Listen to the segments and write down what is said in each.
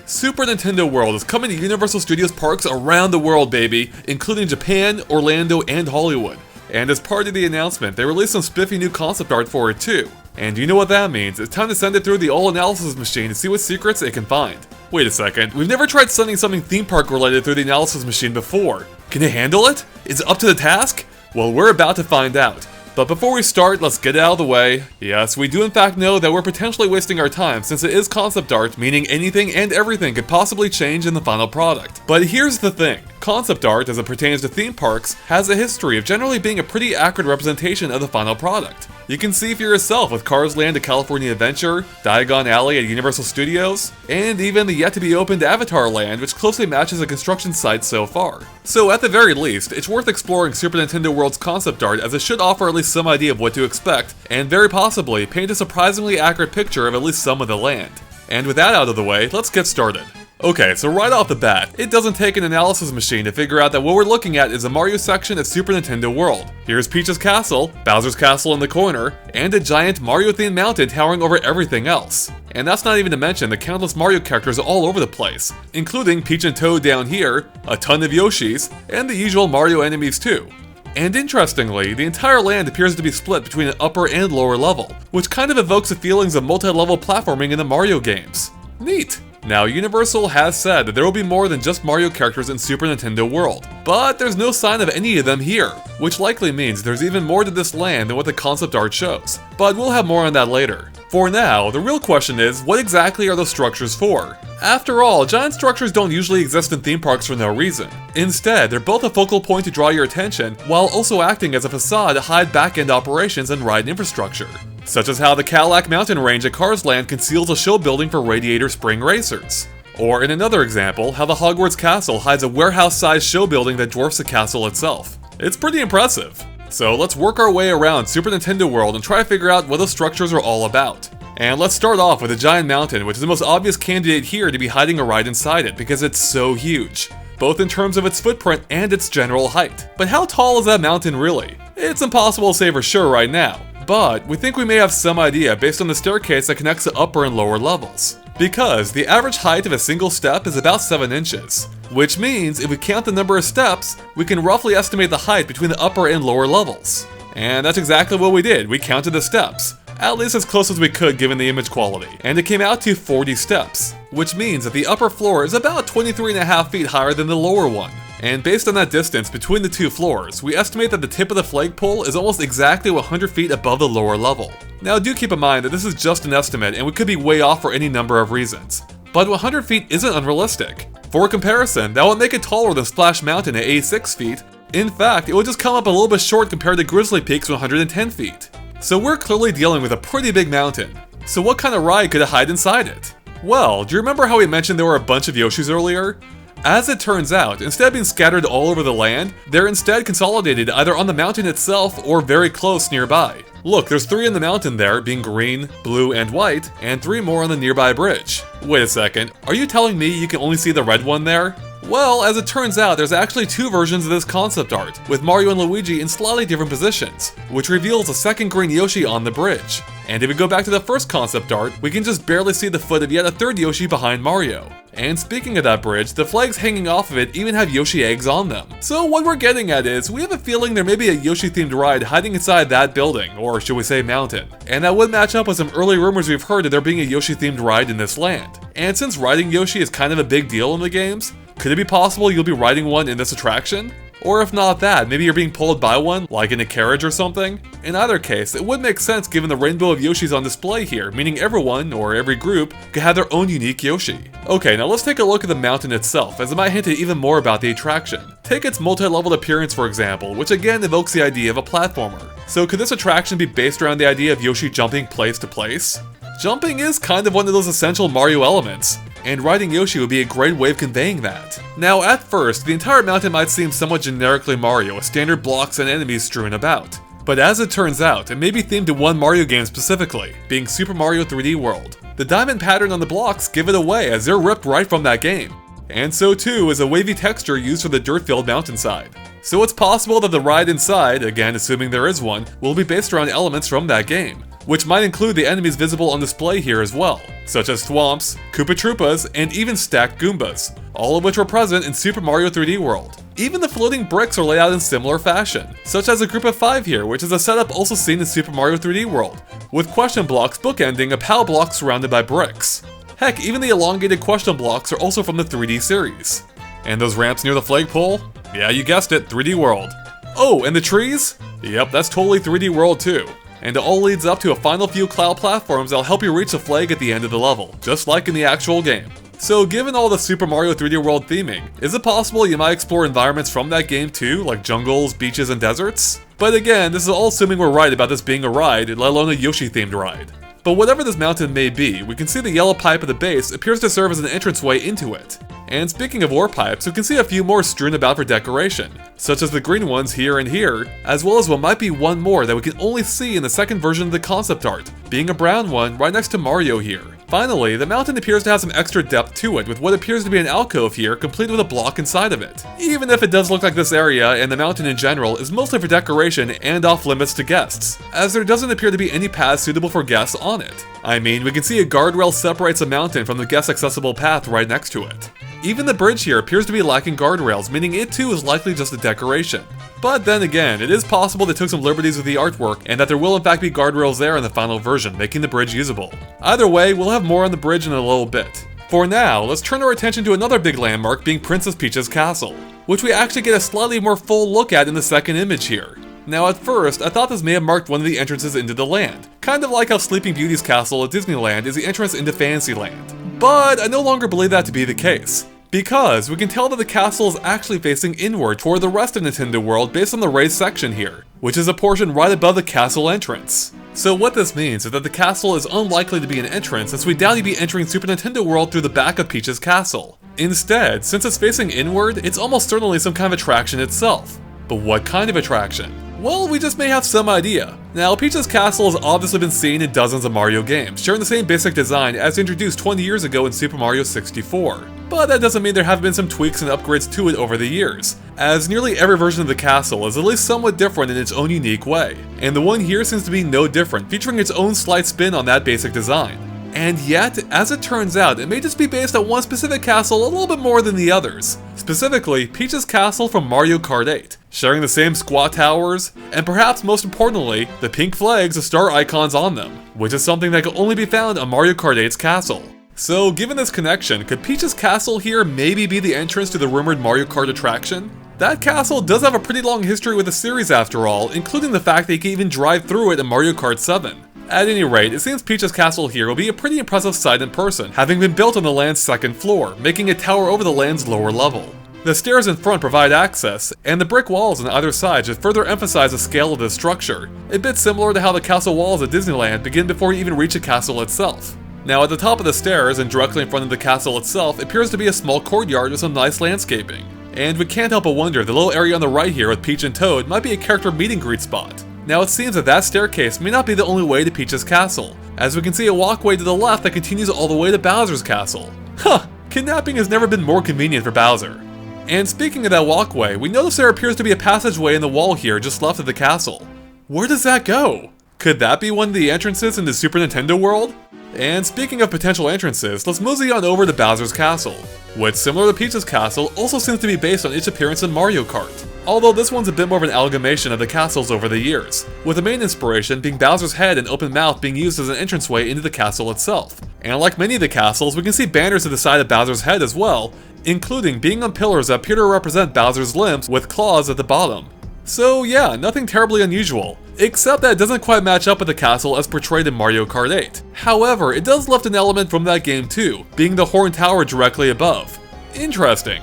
Super Nintendo World is coming to Universal Studios parks around the world, baby, including Japan, Orlando, and Hollywood. And as part of the announcement, they released some spiffy new concept art for it too. And you know what that means, it's time to send it through the all-analysis machine to see what secrets it can find. Wait a second, we've never tried sending something theme park related through the analysis machine before. Can it handle it? Is it up to the task? Well, we're about to find out. But before we start, let's get it out of the way. Yes, we do in fact know that we're potentially wasting our time since it is concept art, meaning anything and everything could possibly change in the final product. But here's the thing. Concept art, as it pertains to theme parks, has a history of generally being a pretty accurate representation of the final product. You can see for yourself with Cars Land at California Adventure, Diagon Alley at Universal Studios, and even the yet-to-be-opened Avatar Land, which closely matches the construction site so far. So at the very least, it's worth exploring Super Nintendo World's concept art, as it should offer at least some idea of what to expect, and very possibly paint a surprisingly accurate picture of at least some of the land. And with that out of the way, let's get started. Okay, so right off the bat, it doesn't take an analysis machine to figure out that what we're looking at is a Mario section of Super Nintendo World. Here's Peach's castle, Bowser's castle in the corner, and a giant Mario-themed mountain towering over everything else. And that's not even to mention the countless Mario characters all over the place, including Peach and Toad down here, a ton of Yoshis, and the usual Mario enemies too. And interestingly, the entire land appears to be split between an upper and lower level, which kind of evokes the feelings of multi-level platforming in the Mario games. Neat! Now, Universal has said that there will be more than just Mario characters in Super Nintendo World, but there's no sign of any of them here, which likely means there's even more to this land than what the concept art shows. But we'll have more on that later. For now, the real question is, what exactly are those structures for? After all, giant structures don't usually exist in theme parks for no reason. Instead, they're both a focal point to draw your attention, while also acting as a facade to hide back-end operations and ride infrastructure. Such as how the Cadillac Mountain Range at Cars Land conceals a show building for Radiator Spring Racers. Or in another example, how the Hogwarts Castle hides a warehouse-sized show building that dwarfs the castle itself. It's pretty impressive. So let's work our way around Super Nintendo World and try to figure out what those structures are all about. And let's start off with a giant mountain, which is the most obvious candidate here to be hiding a ride inside it because it's so huge, both in terms of its footprint and its general height. But how tall is that mountain really? It's impossible to say for sure right now, but we think we may have some idea based on the staircase that connects the upper and lower levels. Because the average height of a single step is about 7 inches, which means if we count the number of steps, we can roughly estimate the height between the upper and lower levels. And that's exactly what we did, we counted the steps. At least as close as we could given the image quality, and it came out to 40 steps, which means that the upper floor is about 23.5 feet higher than the lower one. And based on that distance between the two floors, we estimate that the tip of the flagpole is almost exactly 100 feet above the lower level. Now do keep in mind that this is just an estimate and we could be way off for any number of reasons. But 100 feet isn't unrealistic. For comparison, that would make it taller than Splash Mountain at 86 feet. In fact, it would just come up a little bit short compared to Grizzly Peak's 110 feet. So we're clearly dealing with a pretty big mountain. So what kind of ride could it hide inside it? Well, do you remember how we mentioned there were a bunch of Yoshis earlier? As it turns out, instead of being scattered all over the land, they're instead consolidated either on the mountain itself or very close nearby. Look, there's 3 in the mountain there, being green, blue, and white, and 3 more on the nearby bridge. Wait a second, are you telling me you can only see the red one there? Well, as it turns out, there's actually 2 versions of this concept art, with Mario and Luigi in slightly different positions, which reveals a second green Yoshi on the bridge. And if we go back to the first concept art, we can just barely see the foot of yet a third Yoshi behind Mario. And speaking of that bridge, the flags hanging off of it even have Yoshi eggs on them. So what we're getting at is, we have a feeling there may be a Yoshi-themed ride hiding inside that building, or should we say mountain. And that would match up with some early rumors we've heard of there being a Yoshi-themed ride in this land. And since riding Yoshi is kind of a big deal in the games, could it be possible you'll be riding one in this attraction? Or if not that, maybe you're being pulled by one, like in a carriage or something? In either case, it would make sense given the rainbow of Yoshis on display here, meaning everyone, or every group, could have their own unique Yoshi. Okay, now let's take a look at the mountain itself, as it might hint at even more about the attraction. Take its multi-leveled appearance for example, which again evokes the idea of a platformer. So could this attraction be based around the idea of Yoshi jumping place to place? Jumping is kind of one of those essential Mario elements, and riding Yoshi would be a great way of conveying that. Now at first, the entire mountain might seem somewhat generically Mario, with standard blocks and enemies strewn about. But as it turns out, it may be themed to one Mario game specifically, being Super Mario 3D World. The diamond pattern on the blocks give it away as they're ripped right from that game. And so too is a wavy texture used for the dirt-filled mountainside. So it's possible that the ride inside, again assuming there is one, will be based around elements from that game. which might include the enemies visible on display here as well, such as Thwomps, Koopa Troopas, and even stacked Goombas, all of which were present in Super Mario 3D World. Even the floating bricks are laid out in similar fashion, such as a group of 5 here, which is a setup also seen in Super Mario 3D World, with question blocks bookending a POW block surrounded by bricks. Heck, even the elongated question blocks are also from the 3D series. And those ramps near the flagpole? Yeah, you guessed it, 3D World. Oh, and the trees? Yep, that's totally 3D World too. And it all leads up to a final few cloud platforms that'll help you reach the flag at the end of the level, just like in the actual game. So given all the Super Mario 3D World theming, is it possible you might explore environments from that game too, like jungles, beaches, and deserts? But again, this is all assuming we're right about this being a ride, let alone a Yoshi-themed ride. But whatever this mountain may be, we can see the yellow pipe at the base appears to serve as an entranceway into it. And speaking of ore pipes, we can see a few more strewn about for decoration, such as the green ones here and here, as well as what might be one more that we can only see in the second version of the concept art, being a brown one right next to Mario here. Finally, the mountain appears to have some extra depth to it with what appears to be an alcove here complete with a block inside of it. Even if it does look like this area and the mountain in general is mostly for decoration and off limits to guests, as there doesn't appear to be any paths suitable for guests on it. I mean, we can see a guardrail separates the mountain from the guest accessible path right next to it. Even the bridge here appears to be lacking guardrails, meaning it too is likely just a decoration. But then again, it is possible they took some liberties with the artwork and that there will in fact be guardrails there in the final version, making the bridge usable. Either way, we'll have more on the bridge in a little bit. For now, let's turn our attention to another big landmark being Princess Peach's castle, which we actually get a slightly more full look at in the second image here. Now at first, I thought this may have marked one of the entrances into the land, kind of like how Sleeping Beauty's castle at Disneyland is the entrance into Fantasyland. But I no longer believe that to be the case, because we can tell that the castle is actually facing inward toward the rest of Nintendo World based on the raised section here, which is a portion right above the castle entrance. So what this means is that the castle is unlikely to be an entrance, since we doubt you'd be entering Super Nintendo World through the back of Peach's castle. Instead, since it's facing inward, it's almost certainly some kind of attraction itself. But what kind of attraction? Well, we just may have some idea. Now, Peach's castle has obviously been seen in dozens of Mario games, sharing the same basic design as introduced 20 years ago in Super Mario 64. But that doesn't mean there haven't been some tweaks and upgrades to it over the years, as nearly every version of the castle is at least somewhat different in its own unique way. And the one here seems to be no different, featuring its own slight spin on that basic design. And yet, as it turns out, it may just be based on one specific castle a little bit more than the others. Specifically, Peach's castle from Mario Kart 8, sharing the same squat towers, and perhaps most importantly, the pink flags with star icons on them, which is something that can only be found on Mario Kart 8's castle. So given this connection, could Peach's castle here maybe be the entrance to the rumored Mario Kart attraction? That castle does have a pretty long history with the series after all, including the fact that you can even drive through it in Mario Kart 7. At any rate, it seems Peach's castle here will be a pretty impressive sight in person, having been built on the land's second floor, making it tower over the land's lower level. The stairs in front provide access, and the brick walls on either side should further emphasize the scale of this structure, a bit similar to how the castle walls at Disneyland begin before you even reach the castle itself. Now at the top of the stairs and directly in front of the castle itself appears to be a small courtyard with some nice landscaping. And we can't help but wonder the little area on the right here with Peach and Toad might be a character meet and greet spot. Now it seems that that staircase may not be the only way to Peach's castle, as we can see a walkway to the left that continues all the way to Bowser's castle. Huh, kidnapping has never been more convenient for Bowser. And speaking of that walkway, we notice there appears to be a passageway in the wall here just left of the castle. Where does that go? Could that be one of the entrances into Super Nintendo World? And speaking of potential entrances, let's mosey on over to Bowser's castle, which, similar to Peach's castle, also seems to be based on its appearance in Mario Kart. Although this one's a bit more of an amalgamation of the castles over the years, with the main inspiration being Bowser's head and open mouth being used as an entranceway into the castle itself. And like many of the castles, we can see banners at the side of Bowser's head as well, including being on pillars that appear to represent Bowser's limbs with claws at the bottom. So yeah, nothing terribly unusual, except that it doesn't quite match up with the castle as portrayed in Mario Kart 8. However, it does lift an element from that game too, being the Horn Tower directly above. Interesting.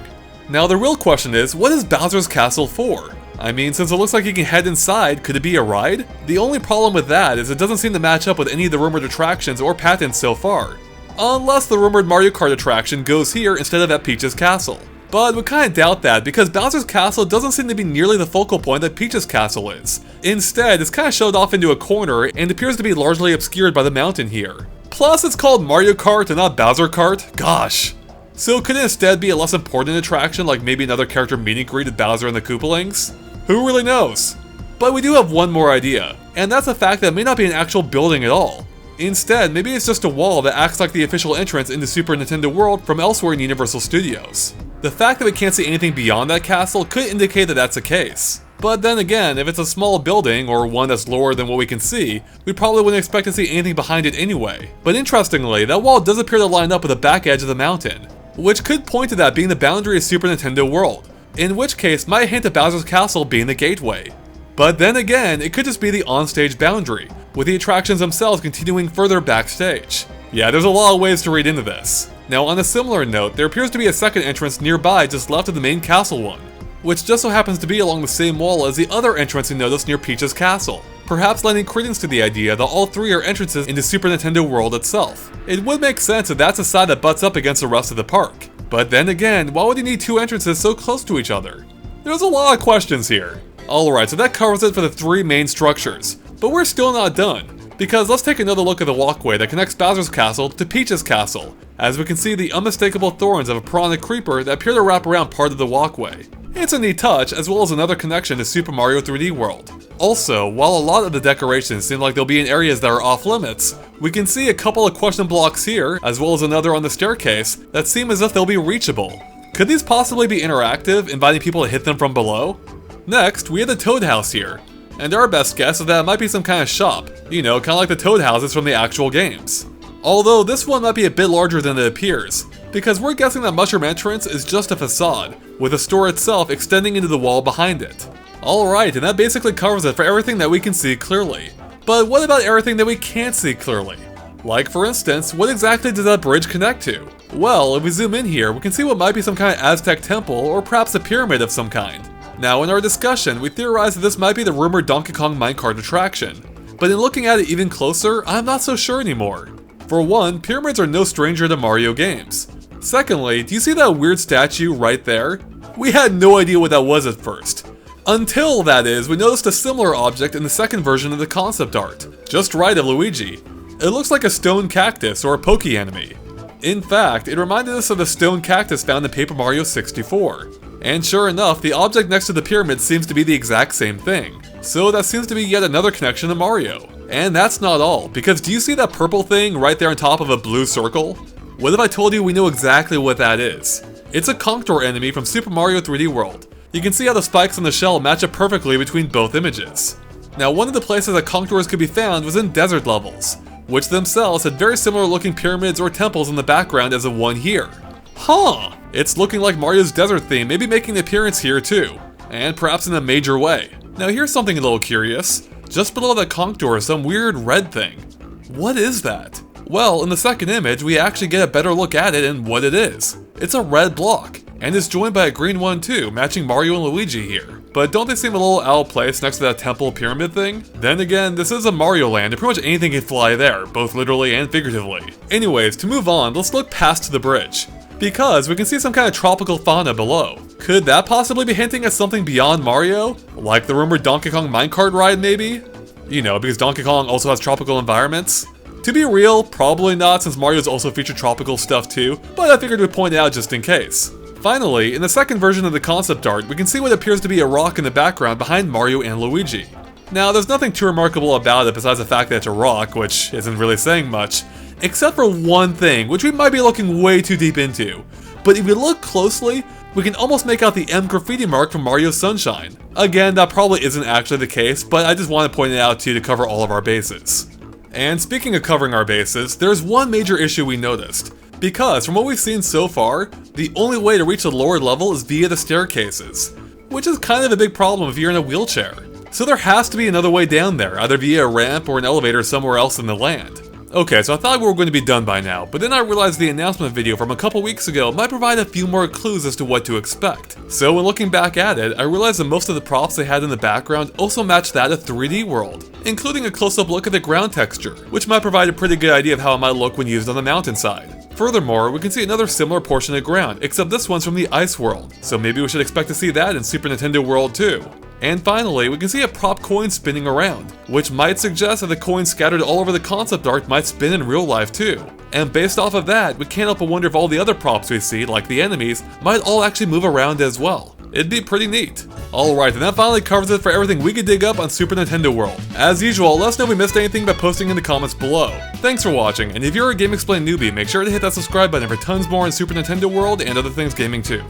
Now the real question is, what is Bowser's castle for? I mean, since it looks like you can head inside, could it be a ride? The only problem with that is it doesn't seem to match up with any of the rumored attractions or patents so far. Unless the rumored Mario Kart attraction goes here instead of at Peach's castle. But we kinda doubt that because Bowser's castle doesn't seem to be nearly the focal point that Peach's castle is. Instead, it's kinda shoved off into a corner and appears to be largely obscured by the mountain here. Plus, it's called Mario Kart and not Bowser Kart? Gosh. So could it instead be a less important attraction like maybe another character meet and greet with Bowser and the Koopalings? Who really knows? But we do have one more idea, and that's the fact that it may not be an actual building at all. Instead, maybe it's just a wall that acts like the official entrance into Super Nintendo World from elsewhere in Universal Studios. The fact that we can't see anything beyond that castle could indicate that that's the case. But then again, if it's a small building, or one that's lower than what we can see, we probably wouldn't expect to see anything behind it anyway. But interestingly, that wall does appear to line up with the back edge of the mountain, which could point to that being the boundary of Super Nintendo World, in which case might hint at Bowser's Castle being the gateway. But then again, it could just be the onstage boundary, with the attractions themselves continuing further backstage. Yeah, there's a lot of ways to read into this. Now, on a similar note, there appears to be a second entrance nearby just left of the main castle one, which just so happens to be along the same wall as the other entrance we noticed near Peach's castle, perhaps lending credence to the idea that all three are entrances into Super Nintendo World itself. It would make sense if that's a side that butts up against the rest of the park. But then again, why would you need two entrances so close to each other? There's a lot of questions here. Alright, so that covers it for the three main structures. But we're still not done, because let's take another look at the walkway that connects Bowser's Castle to Peach's Castle, as we can see the unmistakable thorns of a piranha creeper that appear to wrap around part of the walkway. It's a neat touch, as well as another connection to Super Mario 3D World. Also, while a lot of the decorations seem like they'll be in areas that are off limits, we can see a couple of question blocks here, as well as another on the staircase, that seem as if they'll be reachable. Could these possibly be interactive, inviting people to hit them from below? Next, we have the Toad House here, and our best guess is that it might be some kind of shop, you know, kind of like the Toad Houses from the actual games. Although this one might be a bit larger than it appears, because we're guessing that Mushroom Entrance is just a facade, with the store itself extending into the wall behind it. Alright, and that basically covers it for everything that we can see clearly. But what about everything that we can't see clearly? Like for instance, what exactly does that bridge connect to? Well, if we zoom in here, we can see what might be some kind of Aztec temple, or perhaps a pyramid of some kind. Now in our discussion, we theorized that this might be the rumored Donkey Kong minecart attraction. But in looking at it even closer, I'm not so sure anymore. For one, pyramids are no stranger to Mario games. Secondly, do you see that weird statue right there? We had no idea what that was at first. Until, that is, we noticed a similar object in the second version of the concept art, just right of Luigi. It looks like a stone cactus or a Poke enemy. In fact, it reminded us of the stone cactus found in Paper Mario 64. And sure enough, the object next to the pyramid seems to be the exact same thing. So that seems to be yet another connection to Mario. And that's not all, because do you see that purple thing right there on top of a blue circle? What if I told you we know exactly what that is? It's a Contour enemy from Super Mario 3D World. You can see how the spikes on the shell match up perfectly between both images. Now, one of the places that Contours could be found was in desert levels, which themselves had very similar looking pyramids or temples in the background as the one here. Huh! It's looking like Mario's desert theme may be making an appearance here too, and perhaps in a major way. Now here's something a little curious. Just below that contour is some weird red thing. What is that? Well, in the second image, we actually get a better look at it and what it is. It's a red block, and it's joined by a green one too, matching Mario and Luigi here. But don't they seem a little out of place next to that temple pyramid thing? Then again, this is a Mario land, and pretty much anything can fly there, both literally and figuratively. Anyways, to move on, let's look past the bridge, because we can see some kind of tropical fauna below. Could that possibly be hinting at something beyond Mario? Like the rumored Donkey Kong minecart ride maybe? You know, because Donkey Kong also has tropical environments? To be real, probably not, since Mario's also featured tropical stuff too, but I figured we'd point it out just in case. Finally, in the second version of the concept art, we can see what appears to be a rock in the background behind Mario and Luigi. Now, there's nothing too remarkable about it besides the fact that it's a rock, which isn't really saying much, except for one thing, which we might be looking way too deep into. But if we look closely, we can almost make out the M graffiti mark from Mario's Sunshine. Again, that probably isn't actually the case, but I just want to point it out to you to cover all of our bases. And speaking of covering our bases, there's one major issue we noticed. Because from what we've seen so far, the only way to reach the lower level is via the staircases, which is kind of a big problem if you're in a wheelchair. So there has to be another way down there, either via a ramp or an elevator somewhere else in the land. Okay, so I thought we were going to be done by now, but then I realized the announcement video from a couple weeks ago might provide a few more clues as to what to expect. So when looking back at it, I realized that most of the props they had in the background also matched that of 3D World, including a close-up look at the ground texture, which might provide a pretty good idea of how it might look when used on the mountainside. Furthermore, we can see another similar portion of ground, except this one's from the Ice World, so maybe we should expect to see that in Super Nintendo World too. And finally, we can see a prop coin spinning around, which might suggest that the coins scattered all over the concept art might spin in real life too. And based off of that, we can't help but wonder if all the other props we see, like the enemies, might all actually move around as well. It'd be pretty neat. Alright, and that finally covers it for everything we could dig up on Super Nintendo World. As usual, let us know if we missed anything by posting in the comments below. Thanks for watching, and if you're a GameXplain newbie, make sure to hit that subscribe button for tons more on Super Nintendo World and other things gaming too.